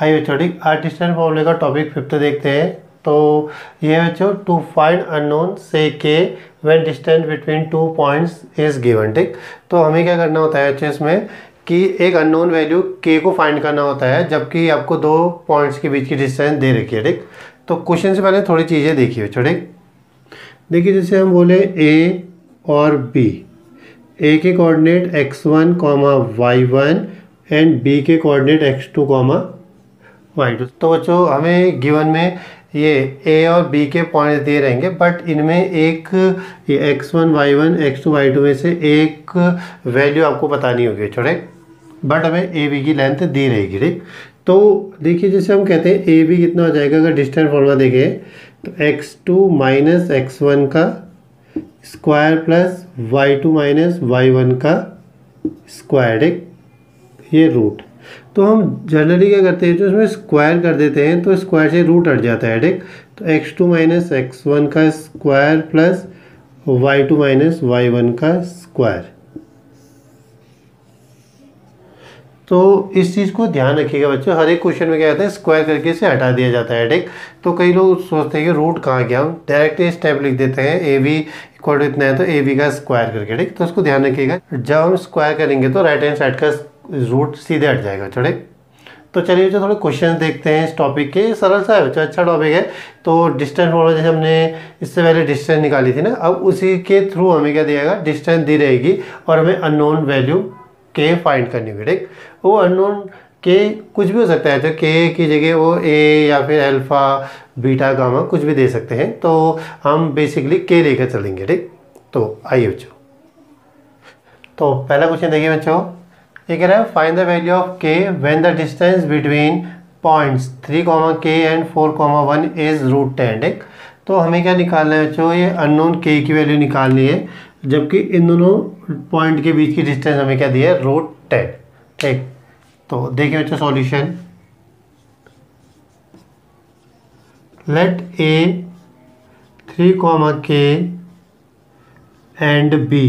आइए बच्चों ठीक आज डिस्टेंस फॉर्मूले का टॉपिक 5th देखते हैं। तो ये बच्चों टू फाइंड अननोन से के when distance between 2 points is given. ठीक, तो हमें क्या करना होता है बच्चों इसमें कि एक अननोन वैल्यू के को फाइंड करना होता है जबकि आपको 2 पॉइंट्स के बीच की डिस्टेंस दे रखी है। ठीक, तो क्वेश्चन से पहले थोड़ी चीज़ें देखिए बच्चों। ठीक, देखिए जैसे हम बोले ए और बी, ए के coordinate x1, y1 and B के कोऑर्डिनेट x2, y2। तो बच्चों हमें गिवन में ये ए और बी के पॉइंट्स दिए रहेंगे, बट इनमें एक ये x1, y1, x2, y2 में से एक वैल्यू आपको बतानी होगी छोटे, बट हमें ए बी की लेंथ दी रहेगी। ठीक, तो देखिए जैसे हम कहते हैं ए बी कितना हो जाएगा, अगर डिस्टेंस फॉर्मूला देखें तो x2 माइनस x1 का square plus y2 minus y1 का स्क्वायर। ठीक, ये रूट, तो हम जनरली क्या करते हैं जो इसमें स्क्वायर कर देते हैं तो स्क्वायर से रूट हट जाता है। ठीक, तो x2 माइनस x1 का square plus y2 minus y1 का स्क्वायर। तो इस चीज़ को ध्यान रखिएगा बच्चों, हर एक क्वेश्चन में क्या कहते हैं स्क्वायर करके से हटा दिया जाता है। ठीक, तो कई लोग सोचते हैं कि रूट कहाँ गया, हम डायरेक्ट स्टेप लिख देते हैं ए बी इक्वल टू इतना है तो ए बी का स्क्वायर करके। ठीक, तो उसको ध्यान रखिएगा, जब हम स्क्वायर करेंगे तो राइट हैंड साइड का रूट सीधे हट जाएगा। छोड़े, तो चलिए बच्चों थोड़े क्वेश्चन देखते हैं इस टॉपिक के। सरल सा है बच्चों, अच्छा टॉपिक है। तो डिस्टेंस फॉर्मूला जैसे हमने इससे पहले डिस्टेंस निकाली थी ना, अब उसी के थ्रू हमें क्या दिया जाएगा, डिस्टेंस दी रहेगी और हमें अननोन वैल्यू के फाइंड करनी होगी। ठीक, वो अननोन के कुछ भी हो सकता है, तो के की जगह वो ए या फिर अल्फा बीटा गामा कुछ भी दे सकते हैं, तो हम बेसिकली के लेकर चलेंगे। ठीक, तो आइए बच्चों, तो पहला क्वेश्चन देखिए बच्चों, ये कह रहा है फाइंड द वैल्यू ऑफ के when the distance between points 3, k and 4, 1 is √10। ठीक, तो हमें क्या निकालना है बच्चों, ये अननोन के की वैल्यू निकालनी है, जबकि इन दोनों पॉइंट के बीच की डिस्टेंस हमें क्या दी है, √10। ठीक, तो देखिए बच्चों solution, let A 3, k and B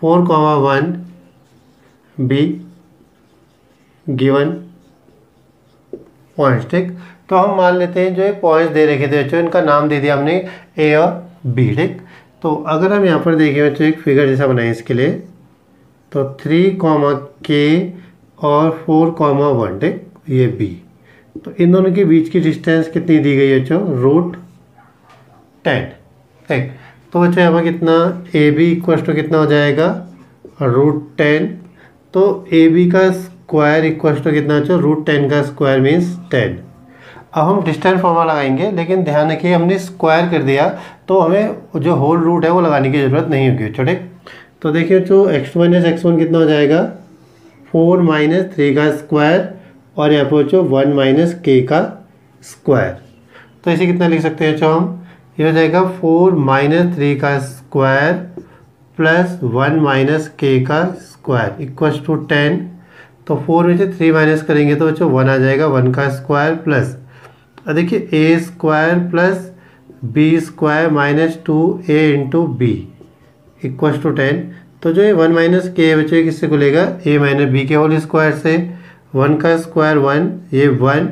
4, 1 be given points. ठीक, तो हम मान लेते हैं जो ये पॉइंट्स दे रखे थे बच्चों, इनका नाम दे दिया हमने ए और बी। ठीक, तो अगर हम यहाँ पर देखें बच्चों एक फिगर जैसा बनाए इसके लिए, तो 3, k और 4, 1। ठीक, ये बी, तो इन दोनों के बीच की डिस्टेंस कितनी दी गई है बच्चों, √10। ठीक, तो बच्चों यहाँ पर कितना ए बी इक्वल टू कितना हो जाएगा, √10। तो ए बी का स्क्वायर इक्वल टू कितना बच्चों, √10 का स्क्वायर मीन्स 10। अब हम डिस्टेंस फॉर्मूला लगाएंगे, लेकिन ध्यान रखिए हमने स्क्वायर कर दिया तो हमें जो होल रूट है वो लगाने की ज़रूरत नहीं होगी। छोटे, तो देखिए जो x2 माइनस x1 कितना हो जाएगा, 4 माइनस 3 का स्क्वायर, और यहाँ पर बच्चों 1 माइनस k का स्क्वायर। तो इसे कितना लिख सकते हैं बच्चों हम, ये हो जाएगा 4 माइनस 3 का स्क्वायर प्लस 1 माइनस k का स्क्वायर इक्वल्स टू 10। तो 4 में से 3 माइनस करेंगे तो बच्चों 1 आ जाएगा, 1 का स्क्वायर प्लस देखिए a square plus b square minus 2a into b equals to 10। तो जो ये 1 माइनस के बच्चों किससे खुलेगा, a माइनस बी के होल स्क्वायर से, 1 का स्क्वायर 1, ये 1,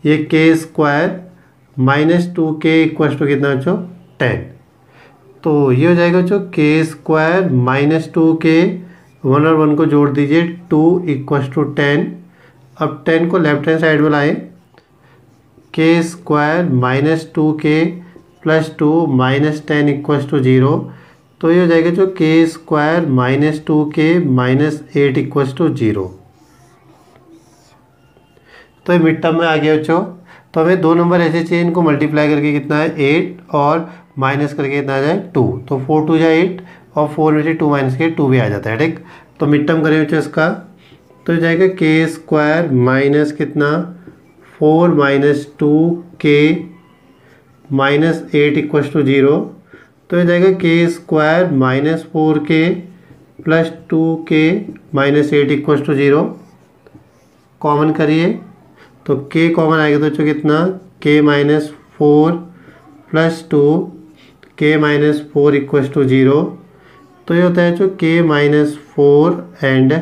ये के square minus 2k equals to कितना बच्चों, 10। तो ये हो जाएगा बच्चों के स्क्वायर माइनस 2k, 1 और 1 को जोड़ दीजिए, 2 इक्वल्स टू 10। अब 10 को लेफ्ट हैंड साइड में लाएं, k square minus 2k plus 2 minus 10 equals to 0। तो ये हो जाएगा जो k square minus 2k minus 8 equals to 0। तो ये मिड टर्म में आ गया बच्चों। तो हमें 2 नंबर ऐसे चाहिए, इनको मल्टीप्लाई करके कितना है 8 और माइनस करके कितना आ जाए 2। तो 4 2 जा 8 और 4 में से 2 माइनस के 2 भी आ जाता है। ठीक, तो मिड टर्म करें बच्चों इसका, तो हो जाएगा के स्क्वायर माइनस कितना 4 minus 2k minus 8 equals to 0। तो हो जाएगा k square minus 4k plus 2k minus 8 equals to 0। Common करिए तो k कॉमन आएगा तो बच्चों कितना, k minus 4 plus 2 k minus 4 equals to 0। तो ये होता है जो k minus 4 and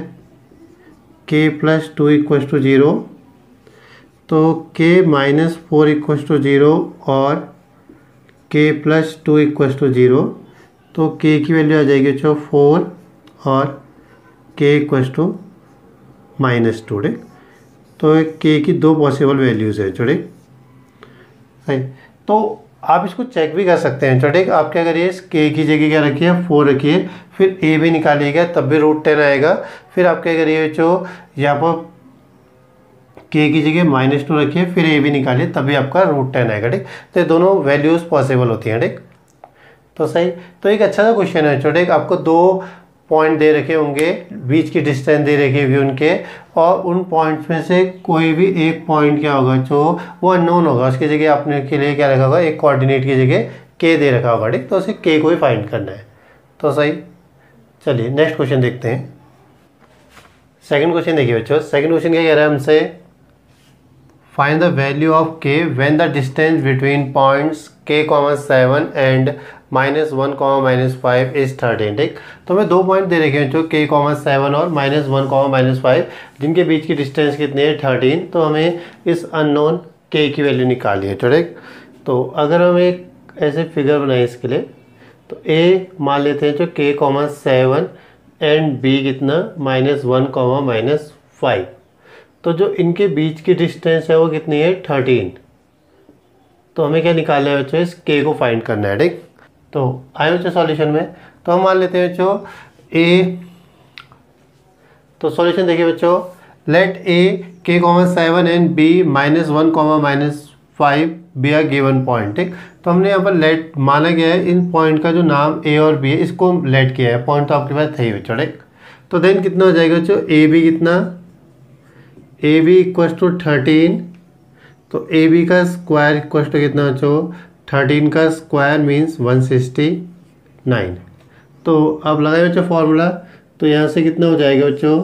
k plus 2 equals to 0। तो k -4 = 0 और k + 2 = 0। तो k की वैल्यू आ जाएगी जो 4 और k = -2। ठीक, तो k की दो पॉसिबल वैल्यूज़ है छोटे। सही, तो आप इसको चेक भी कर सकते हैं छोटे। आप क्या करिए, इस k की जगह क्या रखिए, 4 रखिए, फिर a भी निकालिएगा तब भी √10 आएगा। फिर आप क्या करिए जो यहाँ पर k की जगह -2 रखिए, फिर a भी निकालिए तब भी आपका √10 आएगा। ठीक, तो ये दोनों वैल्यूज़ पॉसिबल होती हैं। ठीक, तो सही, तो एक अच्छा सा क्वेश्चन है छोटे। आपको दो पॉइंट दे रखे होंगे, बीच की डिस्टेंस दे रखी होगी उनके, और उन पॉइंट्स में से कोई भी एक पॉइंट क्या होगा जो वो अननोन होगा, उसकी जगह आपने के लिए क्या रखा होगा, एक कोऑर्डिनेट की जगह k दे रखा होगा। ठीक, तो उसे k को ही फाइंड करना है। तो सही, चलिए नेक्स्ट क्वेश्चन देखते हैं। सेकंड क्वेश्चन देखिए बच्चों। सेकंड क्वेश्चन क्या कह रहा है हमसे, find the value of k when the distance between points k, 7 and -1, -5 is 13। ठीक, तो हमें दो पॉइंट दे रखे हैं जो k, 7 और -1, -5, जिनके बीच की डिस्टेंस कितनी है, 13। तो हमें इस अननोन k की वैल्यू निकालनी है। ठीक, तो अगर हम एक ऐसे फिगर बनाए इसके लिए, तो a मान लेते हैं जो k, 7 एंड b कितना -1, -5। तो जो इनके बीच की डिस्टेंस है वो कितनी है, 13। तो हमें क्या निकालना है बच्चों, इस k को फाइंड करना है। ठीक, तो आए बच्चों सॉल्यूशन में, तो हम मान लेते हैं बच्चों a, तो सॉल्यूशन देखिए बच्चों, let a, k, 7 and b -1, -5 be a given point. ठीक, तो हमने यहाँ पर लेट माना गया है, इन पॉइंट का जो नाम a और b है इसको लेट किया है। पॉइंट तो आपके पास थे ही बच्चों। ठीक, तो देन कितना हो जाएगा बच्चों, ए बी कितना, ए बी = 13। तो ए बी का स्क्वायर = कितना बच्चों, 13 का स्क्वायर मीन्स 169। तो अब लगाए बच्चों फॉर्मूला, तो यहाँ से कितना हो जाएगा बच्चों,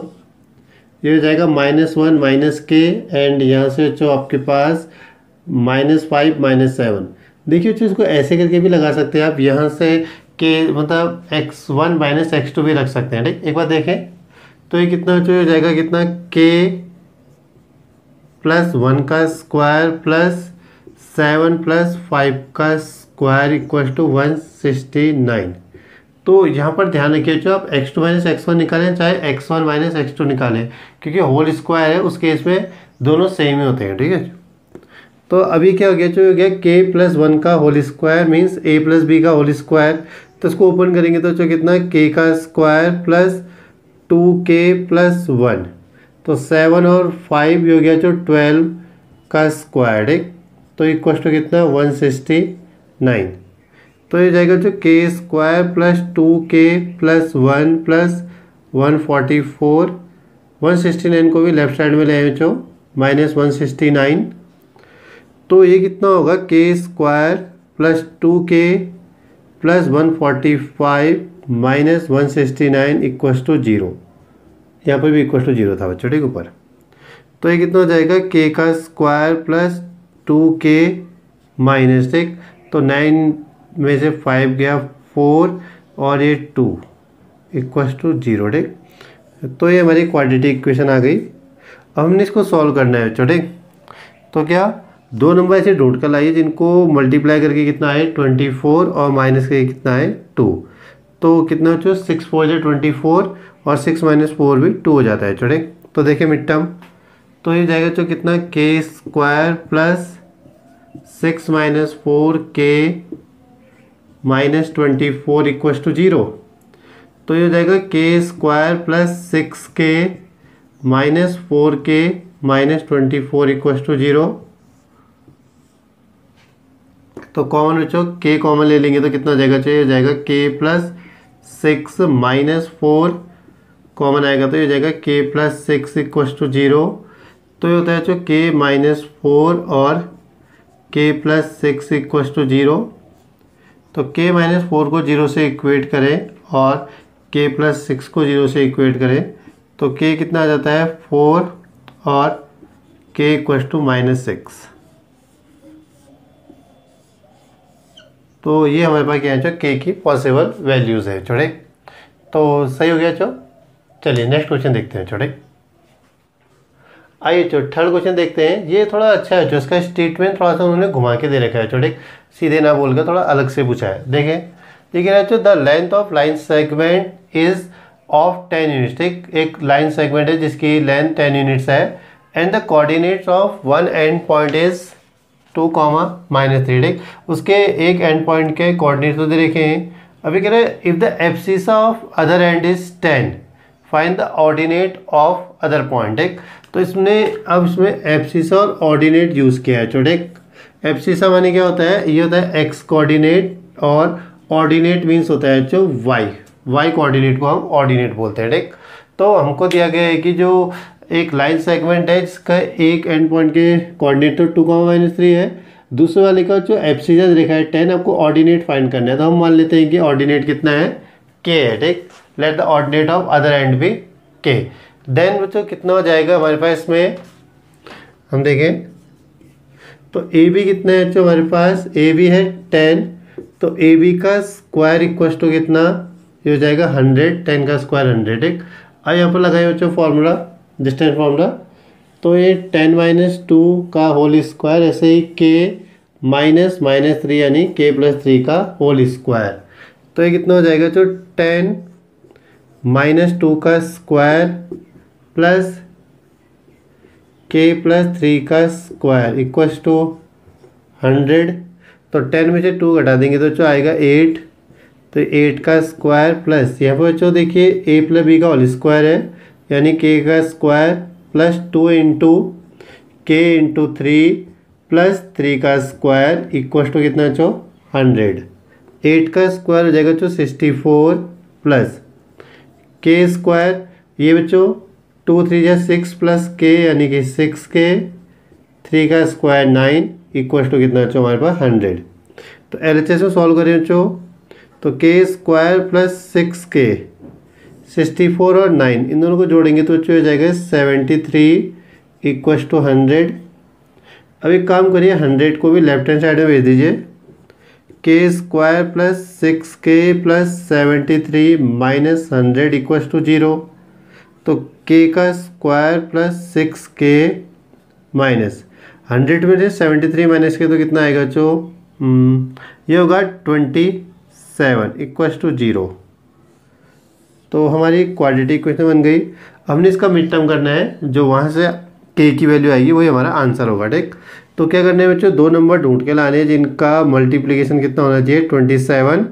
ये हो जाएगा -1 -k, एंड यहाँ से बच्चों आपके पास -5 -7। देखिए बच्चों इसको ऐसे करके भी लगा सकते हैं आप, यहाँ से k मतलब x1 - x2 भी रख सकते हैं। ठीक, एक बार देखें तो ये कितना बच्चों हो जाएगा, कितना k +1 का स्क्वायर +7 +5 का स्क्वायर = 169। तो यहाँ पर ध्यान रखिए जो आप x2 - x1 निकालें चाहे x1 - x2 निकालें, क्योंकि होल स्क्वायर है उस केस में दोनों सेम ही होते हैं। ठीक है, तो अभी क्या हो गया जो हो गया, k +1 का whole square means a + b का होल स्क्वायर। तो इसको ओपन करेंगे तो जो कितना, k का स्क्वायर +2k + 1, तो 7 और 5 हो गया जो 12 का स्क्वायर। ठीक, तो इक्वल टू कितना, 169। तो ये जाएगा जो k² + 2k + 1 + 144, 169 को भी लेफ्ट साइड में ले आए जो -169। तो ये कितना होगा, k² + 2k + 145 - 169 = 0। यहाँ पर भी = 0 था बच्चों। ठीक, ऊपर तो ये कितना हो जाएगा, k का स्क्वायर + 2k माइनस, ठीक, तो 9 में से 5 गया 4 और ये 2 = 0। ठीक, तो ये हमारी क्वाड्रेटिक इक्वेशन आ गई। अब हमने इसको सॉल्व करना है बच्चों। ठीक, तो क्या, दो नंबर ऐसे ढूंढ कर लाइए जिनको मल्टीप्लाई करके कितना है 24 और माइनस करके कितना है 2। तो कितना बच्चों, 6 4 = 24 और 6 - 4 भी 2 हो जाता है। छोटे, तो देखिए मिड टर्म, तो ये जाएगा जो कितना, k² + 6 - 4k - 24 = 0। तो ये जाएगा k² + 6k - 4k - 24 = 0। तो कॉमन बच्चों k कॉमन ले लेंगे तो कितना हो जाएगा, चाहिए जाएगा k + 6 - 4 कॉमन आएगा तो ये जाएगा k + 6 = 0। तो ये होता है जो k - 4 और k + 6 = 0। तो k - 4 को 0 से इक्वेट करें और k + 6 को 0 से इक्वेट करें तो k कितना आ जाता है 4 और k = -6। तो ये हमारे पास क्या है, k की पॉसिबल वैल्यूज़ है छोटे। तो सही हो गया चलिए नेक्स्ट क्वेश्चन देखते हैं छोटे। आइए बच्चों थर्ड क्वेश्चन देखते हैं। ये थोड़ा अच्छा है, जो इसका स्टेटमेंट थोड़ा सा उन्होंने घुमा के दे रखा है, थोड़े सीधे ना बोलकर थोड़ा अलग से पूछा है। देखें ये कह रहा है the length of line segment is of 10 units. एक लाइन सेगमेंट है जिसकी लेंथ 10 यूनिट्स है and the coordinates of one and point is 2, -3। ठीक, उसके एक एंड पॉइंट के कोऑर्डिनेट्स तो दे रखे हैं। अभी कह रहे हैं if the abscissa of other and is 10 find the ordinate of other point. ठीक, तो इसमें एब्सिसा और ऑर्डिनेट यूज़ किया है। छोटे एब्सिसा माने क्या होता है, ये होता है एक्स कोऑर्डिनेट और ऑर्डिनेट मीन्स होता है जो वाई कोऑर्डिनेट को हम ऑर्डिनेट बोलते हैं। ठीक, तो हमको दिया गया है कि जो एक लाइन सेगमेंट है जिसका एक एंड पॉइंट के कोऑर्डिनेट तो 2, -3 है, दूसरे वाले का जो एब्सिसा लिखा है 10, आपको ऑर्डिनेट फाइंड करना है। तो हम मान लेते हैं कि ऑर्डिनेट कितना है, के है। ठीक, let the ordinate of other end B k. Then बच्चों कितना हो जाएगा हमारे पास, इसमें हम देखें तो ए बी कितना है बच्चों हमारे पास, ए बी है 10, तो ए बी का स्क्वायर इक्वल टू कितना, ये हो जाएगा 100, 10 का स्क्वायर 100। ठीक, अब यहाँ पर लगाए बच्चों फॉर्मूला, डिस्टेंस फॉर्मूला, तो ये 10 - 2 का होल स्क्वायर, ऐसे ही के -3 यानी के +3 का होल स्क्वायर। तो ये कितना हो जाएगा जो 10 - 2 का स्क्वायर प्लस के +3 का स्क्वायर इक्वल्स टू 100। तो 10 में से 2 घटा देंगे तो जो आएगा 8, तो 8 का स्क्वायर प्लस यहाँ पर बच्चों देखिए a + b का होल स्क्वायर है यानी k का स्क्वायर प्लस 2 × k × 3 प्लस 3 का स्क्वायर इक्वल्स टू कितना बच्चों 100। 8 का स्क्वायर हो जाएगा बच्चों 64 प्लस के स्क्वायर, ये बच्चों 2 × 3 = 6 प्लस के यानी कि 6k, 3 का स्क्वायर 9 इक्वल्स टू कितना बच्चों हमारे पास 100। तो LHS में सॉल्व करें बच्चों तो के स्क्वायर प्लस 6k, 64 और 9 इन दोनों को जोड़ेंगे तो बच्चों हो जाएगा 73 इक्वल्स टू 100। अब एक काम करिए 100 को भी लेफ्ट हैंड साइड में भेज दीजिए, k square plus 6k plus 73 minus 100 equals to 0। तो k का स्क्वायर प्लस 6k माइनस 100 में से 73 माइनस के तो कितना आएगा जो ये होगा 27 इक्वल्स टू 0। तो हमारी क्वाड्रेटिक इक्वेशन बन गई। हमने इसका मिड टर्म करना है, जो वहाँ से k की वैल्यू आएगी वही हमारा आंसर होगा। ठीक, तो क्या करना है बच्चों, 2 नंबर ढूंढ के लाने हैं जिनका मल्टीप्लिकेशन कितना होना चाहिए 27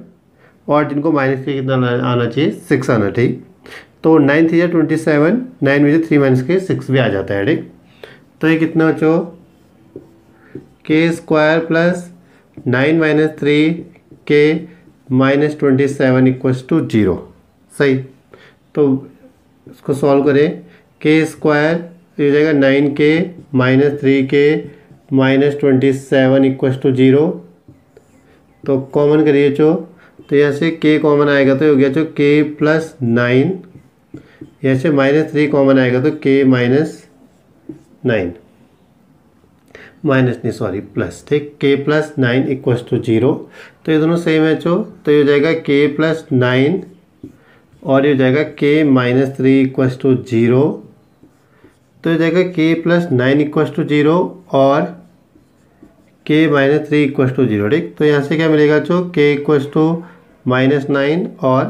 और जिनको माइनस के कितना आना चाहिए 6 आना। ठीक, तो 9 × 3 = 27, 9 में से 3 - के 6 भी आ जाता है। ठीक, तो ये कितना बच्चों के square plus 9 - 3k -27 equals to 0। सही, तो इसको सॉल्व करें, के स्क्वायर ये हो जाएगा 9k -3k -27 इक्वल्स टू 0। तो कॉमन करिए जो, तो यहाँ से k कॉमन आएगा तो हो गया जो k + 9, यहाँ से -3 कॉमन आएगा तो k प्लस। ठीक, k + 9 इक्वल्स टू 0। तो ये दोनों सेम है जो, तो ये हो जाएगा k + 9 और ये हो जाएगा k -3 इक्वल्स टू 0। तो ये हो जाएगा k + 9 इक्वल्स टू 0 और k -3 इक्वल्स टू 0। ठीक, तो यहाँ से क्या मिलेगा जो k इक्वल्स टू -9 और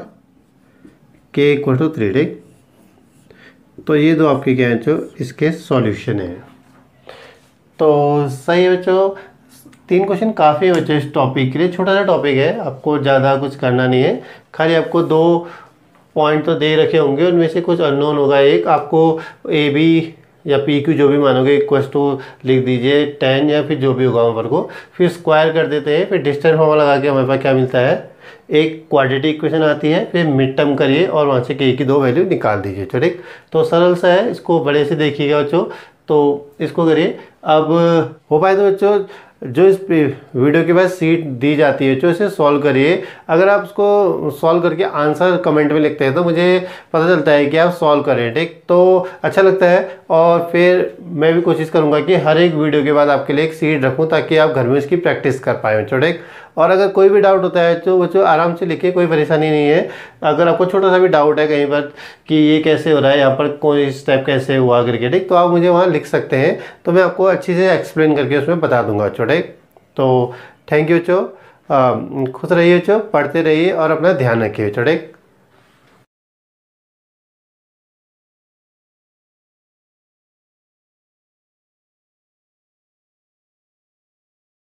k इक्वल टू 3। ठीक, तो ये दो आपके क्या है जो इसके सॉल्यूशन है। तो सही है बच्चों, 3 क्वेश्चन काफ़ी है बच्चों इस टॉपिक के लिए। छोटा सा टॉपिक है, आपको ज़्यादा कुछ करना नहीं है, खाली आपको 2 पॉइंट तो दे रखे होंगे, उनमें से कुछ अननोन होगा। एक आपको ए बी या पी क्यू जो भी मानोगे इक्वल्स टू लिख दीजिए 10 या फिर जो भी होगा वहाँ पर को, फिर स्क्वायर कर देते हैं, फिर डिस्टेंस फॉर्मूला लगा के हमारे पास क्या मिलता है, एक क्वाड्रेटिक इक्वेशन आती है, फिर मिड टर्म करिए और वहाँ से के की 2 वैल्यू निकाल दीजिए। ठीक, तो सरल सा है, इसको बड़े से देखिएगा बच्चों, तो इसको करिए। अब हो पाए तो बच्चों जो इस वीडियो के बाद सीट दी जाती है, जो इसे सॉल्व करिए। अगर आप उसको सॉल्व करके आंसर कमेंट में लिखते हैं तो मुझे पता चलता है कि आप सॉल्व करें, ठीक, तो अच्छा लगता है। और फिर मैं भी कोशिश करूंगा कि हर एक वीडियो के बाद आपके लिए एक सीट रखूं ताकि आप घर में इसकी प्रैक्टिस कर पाएँ बच्चों, ठीक। और अगर कोई भी डाउट होता है तो बच्चों आराम से लिखिए, कोई परेशानी नहीं है। अगर आपको छोटा सा भी डाउट है कहीं पर कि ये कैसे हो रहा है, यहाँ पर कोई स्टेप कैसे हुआ करके, ठीक, तो आप मुझे वहाँ लिख सकते हैं, तो मैं आपको अच्छी से एक्सप्लेन करके उसमें बता दूंगा बच्चों, ठीक। तो थैंक यू बच्चों, खुश रहिए बच्चों, पढ़ते रहिए और अपना ध्यान रखिए बच्चों, ठीक।